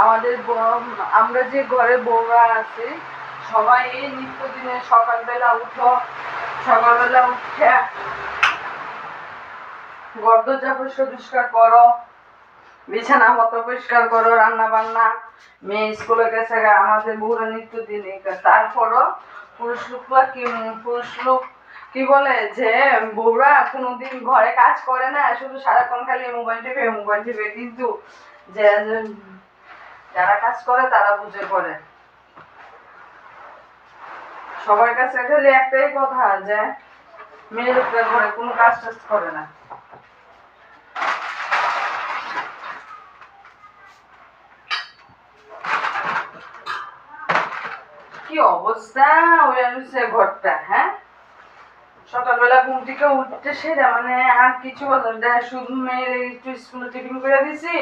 আমাদের আমরা যে ঘরে বউরা আছি সবাই এই নিত্যদিনে সকালবেলা উঠে ঘর দরজা পরিষ্কার করো, বিছানা পত্র পরিষ্কার করো, রান্না বান্না, মেয়ে স্কুলে গেছে, আমাদের বউরা নিত্যদিনে। তারপরও পুরুষ লোক কি বলে যে বউরা কোনোদিন ঘরে কাজ করে না, শুধু সারাক্ষণ খালি মোবাইল টিপে। কিন্তু যে যারা কাজ করে তারা বুঝে করে। সবার কাছে খালি একটাই কথা যে মেয়ে লোকরা ঘরে কোনো কাজ টাজ করে না। কি অবস্থা হয়েছে ঘরটা, হ্যাঁ? সকালবেলা ঘুম থেকে উঠতে সেরা মানে আর কিছু বলো, শুধু মেয়ের একটু স্কুলে টিফিন করে দিছি,